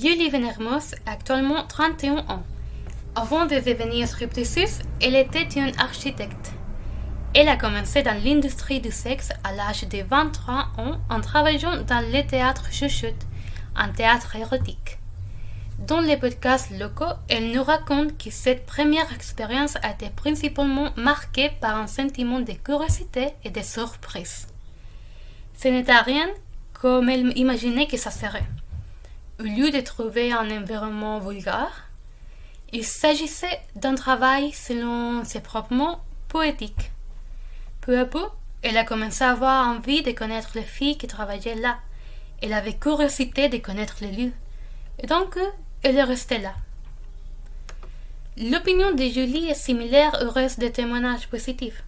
Julie Venermos a actuellement 31 ans. Avant de devenir stripteaseuse, elle était une architecte. Elle a commencé dans l'industrie du sexe à l'âge de 23 ans en travaillant dans le théâtre Chuchote, un théâtre érotique. Dans les podcasts locaux, elle nous raconte que cette première expérience a été principalement marquée par un sentiment de curiosité et de surprise. Ce n'était rien comme elle imaginait que ça serait. Au lieu de trouver un environnement vulgaire, il s'agissait d'un travail, selon ses propres mots, poétique. Peu à peu, elle a commencé à avoir envie de connaître les filles qui travaillaient là. Elle avait curiosité de connaître les lieux. Et donc, elle est restée là. L'opinion de Julie est similaire au reste des témoignages positifs.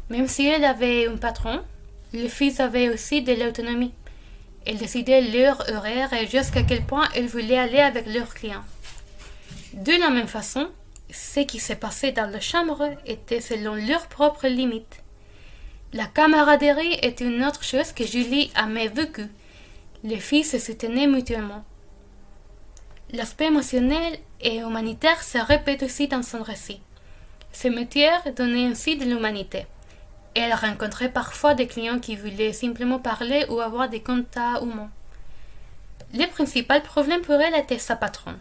Même si elle avait un patron, les filles avaient aussi de l'autonomie. Elles décidaient leur horaire et jusqu'à quel point elles voulaient aller avec leurs clients. De la même façon, ce qui s'est passé dans la chambre était selon leurs propres limites. La camaraderie est une autre chose que Julie a jamais vécue. Les filles se soutenaient mutuellement. L'aspect émotionnel et humanitaire se répète aussi dans son récit. Ce métier donnait ainsi de l'humanité. Elle rencontrait parfois des clients qui voulaient simplement parler ou avoir des contacts humains. Le principal problème pour elle était sa patronne.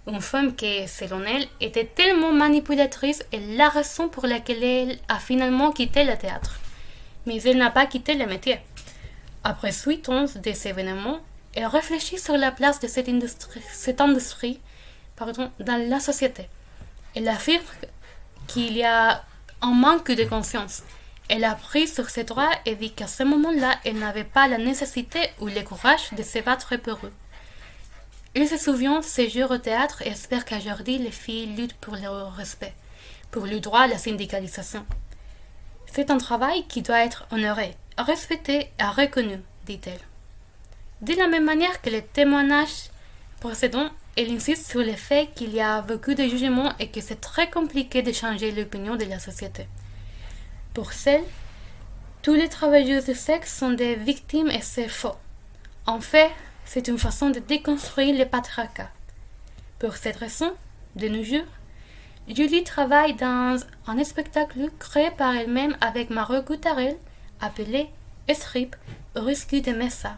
Une femme qui, selon elle, était tellement manipulatrice et la raison pour laquelle elle a finalement quitté le théâtre. Mais elle n'a pas quitté le métier. Après 8 ans de ces événements, elle réfléchit sur la place de cette industrie dans la société. Elle affirme qu'il y a un manque de conscience. Elle a pris sur ses droits et dit qu'à ce moment-là, elle n'avait pas la nécessité ou le courage de se battre pour eux. Elle se souvient ces jours au théâtre et espère qu'aujourd'hui les filles luttent pour leur respect, pour le droit à la syndicalisation. C'est un travail qui doit être honoré, respecté et reconnu, dit-elle. De la même manière que les témoignages précédents, elle insiste sur le fait qu'il y a beaucoup de jugements et que c'est très compliqué de changer l'opinion de la société. Pour celle, tous les travailleurs du sexe sont des victimes et c'est faux. En fait, c'est une façon de déconstruire le patriarcat. Pour cette raison, de nos jours, Julie travaille dans un spectacle créé par elle-même avec Maro Goutarel, appelé Strip Rescue de Messa.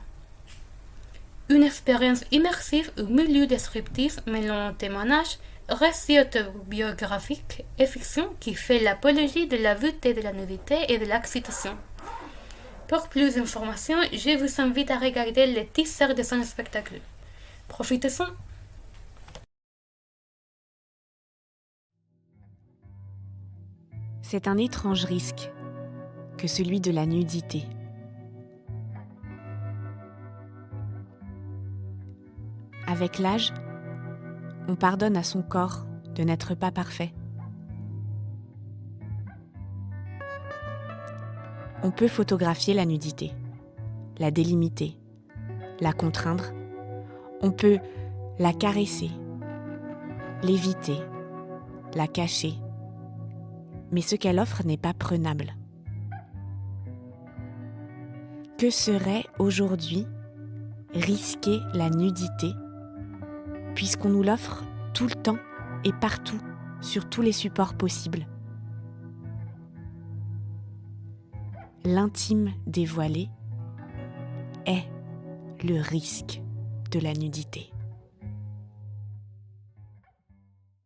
Une expérience immersive au milieu des striptease mêlant témoignages, récits autobiographiques et fiction qui fait l'apologie de la beauté, de la nudité et de l'excitation. Pour plus d'informations, je vous invite à regarder le teaser de son spectacle. Profitez-en! C'est un étrange risque que celui de la nudité. Avec l'âge, on pardonne à son corps de n'être pas parfait. On peut photographier la nudité, la délimiter, la contraindre. On peut la caresser, l'éviter, la cacher. Mais ce qu'elle offre n'est pas prenable. Que serait aujourd'hui risquer la nudité, puisqu'on nous l'offre tout le temps et partout, sur tous les supports possibles? L'intime dévoilé est le risque de la nudité.